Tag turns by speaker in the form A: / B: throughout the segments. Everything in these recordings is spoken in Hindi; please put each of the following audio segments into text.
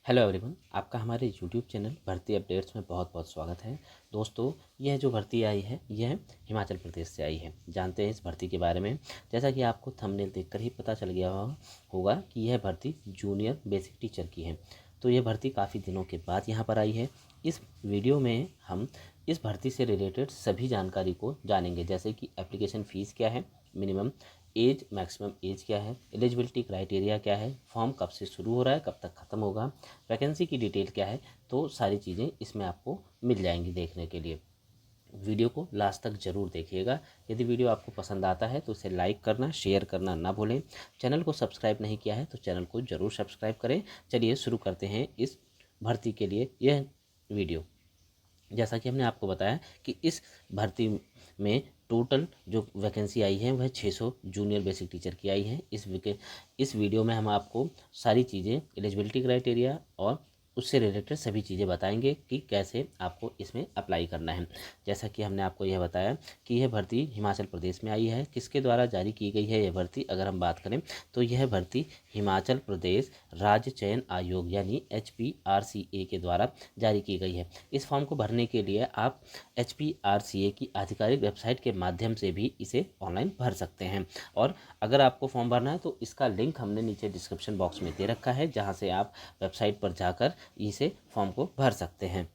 A: हेलो एवरीवन, आपका हमारे यूट्यूब चैनल भर्ती अपडेट्स में बहुत बहुत स्वागत है। दोस्तों, यह जो भर्ती आई है यह हिमाचल प्रदेश से आई है। जानते हैं इस भर्ती के बारे में। जैसा कि आपको थंबनेल देखकर ही पता चल गया होगा कि यह भर्ती जूनियर बेसिक टीचर की है। तो यह भर्ती काफ़ी दिनों के बाद यहाँ पर आई है। इस वीडियो में हम इस भर्ती से रिलेटेड सभी जानकारी को जानेंगे, जैसे कि एप्लीकेशन फ़ीस क्या है, मिनिमम एज मैक्सिमम एज क्या है, एलिजिबिलिटी क्राइटेरिया क्या है, फॉर्म कब से शुरू हो रहा है, कब तक ख़त्म होगा, वैकेंसी की डिटेल क्या है। तो सारी चीज़ें इसमें आपको मिल जाएंगी देखने के लिए। वीडियो को लास्ट तक ज़रूर देखिएगा। यदि वीडियो आपको पसंद आता है तो इसे लाइक करना, शेयर करना ना भूलें। चैनल को सब्सक्राइब नहीं किया है तो चैनल को ज़रूर सब्सक्राइब करें। चलिए शुरू करते हैं इस भर्ती के लिए यह वीडियो। जैसा कि हमने आपको बताया कि इस भर्ती में टोटल जो वैकेंसी आई है वह 600 जूनियर बेसिक टीचर की आई है। इस वीडियो में हम आपको सारी चीज़ें, एलिजिबिलिटी क्राइटेरिया और उससे रिलेटेड सभी चीज़ें बताएंगे कि कैसे आपको इसमें अप्लाई करना है। जैसा कि हमने आपको यह बताया कि यह भर्ती हिमाचल प्रदेश में आई है। किसके द्वारा जारी की गई है यह भर्ती, अगर हम बात करें तो यह भर्ती हिमाचल प्रदेश राज्य चयन आयोग यानी HPRCA के द्वारा जारी की गई है। इस फॉर्म को भरने के लिए आप HPRCA की आधिकारिक वेबसाइट के माध्यम से भी इसे ऑनलाइन भर सकते हैं। और अगर आपको फॉर्म भरना है तो इसका लिंक हमने नीचे डिस्क्रिप्शन बॉक्स में दे रखा है, जहां से आप वेबसाइट पर जाकर इसे फॉर्म को भर सकते हैं।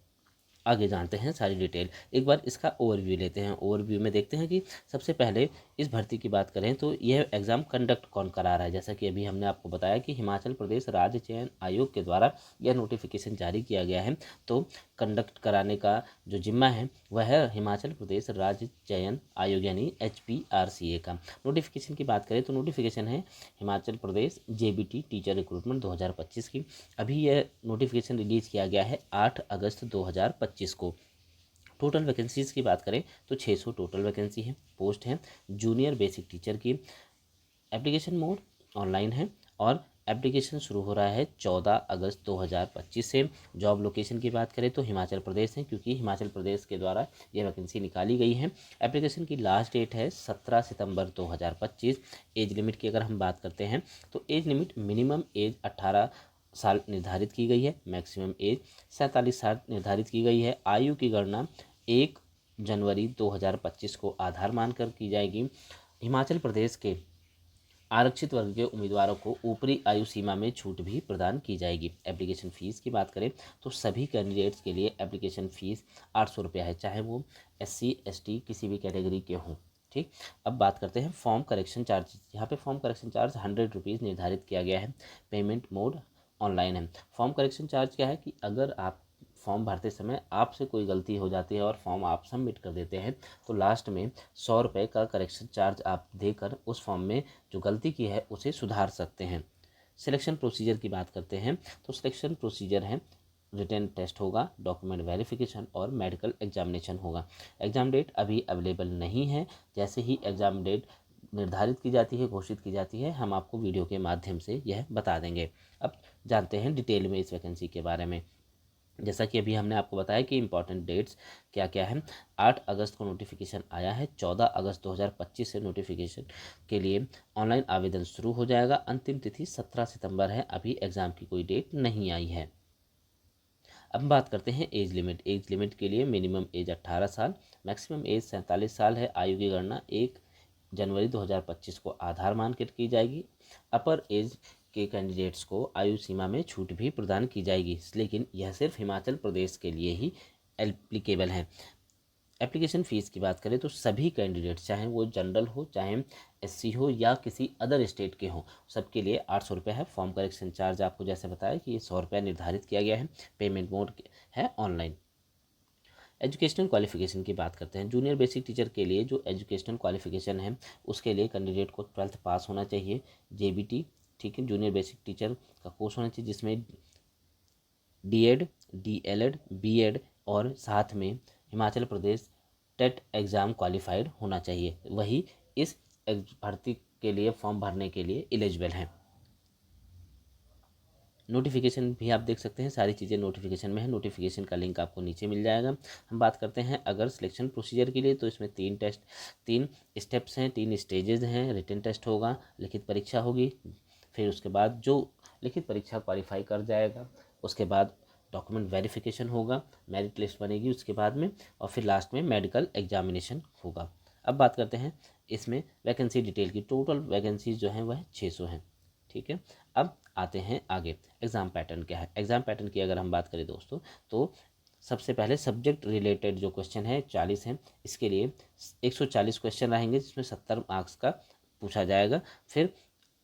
A: आगे जानते हैं सारी डिटेल। एक बार इसका ओवरव्यू लेते हैं। ओवरव्यू में देखते हैं कि सबसे पहले इस भर्ती की बात करें तो यह एग्ज़ाम कंडक्ट कौन करा रहा है। जैसा कि अभी हमने आपको बताया कि हिमाचल प्रदेश राज्य चयन आयोग के द्वारा यह नोटिफिकेशन जारी किया गया है। तो कंडक्ट कराने का जो जिम्मा है वह है हिमाचल प्रदेश राज्य चयन आयोग यानी HPRCA का। नोटिफिकेशन की बात करें तो नोटिफिकेशन है Himachal Pradesh JBT teacher recruitment 2025 की। अभी यह नोटिफिकेशन रिलीज़ किया गया है 8 अगस्त 2025 को। टोटल वैकेंसीज़ की बात करें तो 600 टोटल वैकेंसी है। पोस्ट है जूनियर बेसिक टीचर की। एप्लीकेशन मोड ऑनलाइन है और एप्लीकेशन शुरू हो रहा है 14 अगस्त 2025 से। जॉब लोकेशन की बात करें तो हिमाचल प्रदेश है, क्योंकि हिमाचल प्रदेश के द्वारा ये वैकेंसी निकाली गई है। एप्लीकेशन की लास्ट डेट है 17 सितंबर 2025। एज लिमिट की अगर हम बात करते हैं तो एज लिमिट मिनिमम एज 18 साल निर्धारित की गई है, मैक्सिमम एज 47 साल निर्धारित की गई है। आयु की गणना 1 जनवरी 2025 को आधार मानकर की जाएगी। हिमाचल प्रदेश के आरक्षित वर्ग के उम्मीदवारों को ऊपरी आयु सीमा में छूट भी प्रदान की जाएगी। एप्लीकेशन फ़ीस की बात करें तो सभी कैंडिडेट्स के लिए एप्लीकेशन फ़ीस 800 रुपया है, चाहे वो SC ST किसी भी कैटेगरी के हों। ठीक, अब बात करते हैं फॉर्म करेक्शन चार्ज। यहाँ पे फॉर्म करेक्शन चार्ज 100 रुपीज़ निर्धारित किया गया है। पेमेंट मोड ऑनलाइन है। फॉर्म करेक्शन चार्ज क्या है कि अगर आप फॉर्म भरते समय आपसे कोई गलती हो जाती है और फॉर्म आप सबमिट कर देते हैं तो लास्ट में 100 रुपये का करेक्शन चार्ज आप देकर उस फॉर्म में जो गलती की है उसे सुधार सकते हैं। सिलेक्शन प्रोसीजर की बात करते हैं तो सिलेक्शन प्रोसीजर है रिटन टेस्ट होगा, डॉक्यूमेंट वेरिफिकेशन और मेडिकल एग्जामिनेशन होगा। एग्ज़ाम डेट अभी अवेलेबल नहीं है। जैसे ही एग्ज़ाम डेट निर्धारित की जाती है, घोषित की जाती है, हम आपको वीडियो के माध्यम से यह बता देंगे। अब जानते हैं डिटेल में इस वैकेंसी के बारे में। जैसा कि अभी हमने आपको बताया कि इंपॉर्टेंट डेट्स क्या क्या है। 8 अगस्त को नोटिफिकेशन आया है। 14 अगस्त 2025 से नोटिफिकेशन के लिए ऑनलाइन आवेदन शुरू हो जाएगा। अंतिम तिथि 17 सितंबर है। अभी एग्ज़ाम की कोई डेट नहीं आई है। अब बात करते हैं एज लिमिट। एज लिमिट के लिए मिनिमम एज 18 साल, मैक्सिमम एज 47 साल है। आयु की गणना 1 जनवरी 2025 को आधार मानकर की जाएगी। अपर एज के कैंडिडेट्स को आयु सीमा में छूट भी प्रदान की जाएगी, लेकिन यह सिर्फ हिमाचल प्रदेश के लिए ही एप्लीकेबल है। एप्लीकेशन फ़ीस की बात करें तो सभी कैंडिडेट्स, चाहे वो जनरल हो, चाहे SC हो या किसी अदर स्टेट के हों, सबके लिए 800 रुपये है। फॉर्म करेक्शन चार्ज आपको जैसे बताया कि ये 100 रुपये निर्धारित किया गया है। पेमेंट मोड है ऑनलाइन। एजुकेशनल क्वालिफिकेशन की बात करते हैं। जूनियर बेसिक टीचर के लिए जो एजुकेशनल क्वालिफिकेशन है उसके लिए कैंडिडेट को 12th पास होना चाहिए, JBT। ठीक है, जूनियर बेसिक टीचर का कोर्स होना चाहिए जिसमें DED DLED BEd और साथ में Himachal Pradesh TET exam qualified होना चाहिए, वही इस भर्ती के लिए फॉर्म भरने के लिए एलिजिबल हैं। नोटिफिकेशन भी आप देख सकते हैं, सारी चीज़ें नोटिफिकेशन में है। नोटिफिकेशन का लिंक आपको नीचे मिल जाएगा। हम बात करते हैं अगर सिलेक्शन प्रोसीजर की लिए तो इसमें 3 स्टेप्स हैं, 3 स्टेजेस हैं। रिटन टेस्ट होगा, लिखित परीक्षा होगी, फिर उसके बाद जो लिखित परीक्षा क्वालिफाई कर जाएगा उसके बाद डॉक्यूमेंट वेरिफिकेशन होगा, मेरिट लिस्ट बनेगी उसके बाद में, और फिर लास्ट में मेडिकल एग्जामिनेशन होगा। अब बात करते हैं इसमें वैकेंसी डिटेल की। टोटल वैकेंसीज जो हैं वह 600 हैं, ठीक है। अब आते हैं आगे, एग्ज़ाम पैटर्न क्या है। एग्ज़ाम पैटर्न की अगर हम बात करें दोस्तों, तो सबसे पहले सब्जेक्ट रिलेटेड जो क्वेश्चन है 40 हैं। इसके लिए 140 क्वेश्चन रहेंगे जिसमें 70 मार्क्स का पूछा जाएगा। फिर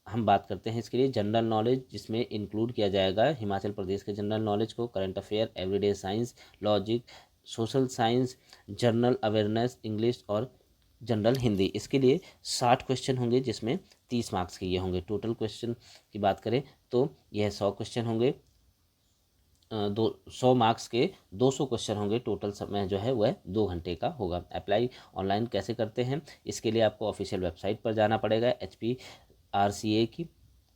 A: हम बात करते हैं इसके लिए जनरल नॉलेज, जिसमें इंक्लूड किया जाएगा हिमाचल प्रदेश के जनरल नॉलेज को, current affair, everyday science, logic, social science, general awareness, English और जनरल हिंदी। इसके लिए 60 क्वेश्चन होंगे जिसमें 30 मार्क्स के ये होंगे। टोटल क्वेश्चन की बात करें तो यह 100 क्वेश्चन होंगे, 100 मार्क्स के 200 क्वेश्चन होंगे। टोटल समय जो है वह 2 घंटे का होगा। अप्लाई ऑनलाइन कैसे करते हैं, इसके लिए आपको ऑफिशियल वेबसाइट पर जाना पड़ेगा HPRCA की,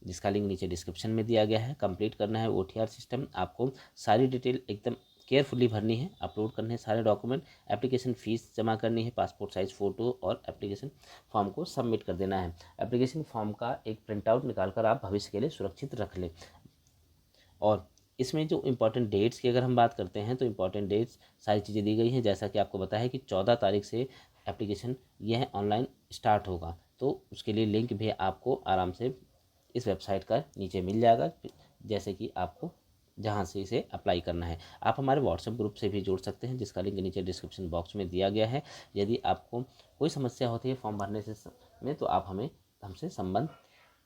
A: जिसका लिंक नीचे डिस्क्रिप्शन में दिया गया है। कंप्लीट करना है OTR सिस्टम, आपको सारी डिटेल एकदम केयरफुली भरनी है, अपलोड करने हैं सारे डॉक्यूमेंट, एप्लीकेशन फ़ीस जमा करनी है, पासपोर्ट साइज़ फ़ोटो और एप्लीकेशन फॉर्म को सबमिट कर देना है। एप्लीकेशन फॉर्म का एक प्रिंट आउट निकाल कर आप भविष्य के लिए सुरक्षित रख लें। और इसमें जो इम्पोर्टेंट डेट्स की अगर हम बात करते हैं तो इम्पोर्टेंट डेट्स सारी चीज़ें दी गई हैं। जैसा कि आपको बताया है कि 14 तारीख से एप्लीकेशन यह ऑनलाइन स्टार्ट होगा, तो उसके लिए लिंक भी आपको आराम से इस वेबसाइट का नीचे मिल जाएगा, जैसे कि आपको जहाँ से इसे अप्लाई करना है। आप हमारे व्हाट्सएप ग्रुप से भी जुड़ सकते हैं, जिसका लिंक नीचे डिस्क्रिप्शन बॉक्स में दिया गया है। यदि आपको कोई समस्या होती है फॉर्म भरने से में, तो आप हमसे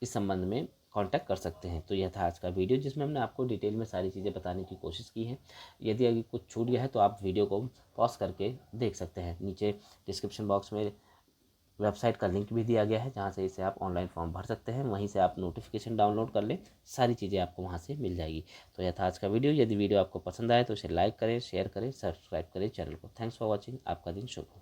A: इस संबंध में कांटेक्ट कर सकते हैं। तो यह था आज का वीडियो, जिसमें हमने आपको डिटेल में सारी चीज़ें बताने की कोशिश की है। यदि अगर कुछ छूट गया है तो आप वीडियो को पॉज करके देख सकते हैं। नीचे डिस्क्रिप्शन बॉक्स में वेबसाइट का लिंक भी दिया गया है, जहाँ से इसे आप ऑनलाइन फॉर्म भर सकते हैं। वहीं से आप नोटिफिकेशन डाउनलोड कर लें, सारी चीज़ें आपको वहाँ से मिल जाएगी। तो यह था आज का वीडियो। यदि वीडियो आपको पसंद आए तो इसे लाइक करें, शेयर करें, सब्सक्राइब करें चैनल को। Thanks for watching. आपका दिन शुभ हो।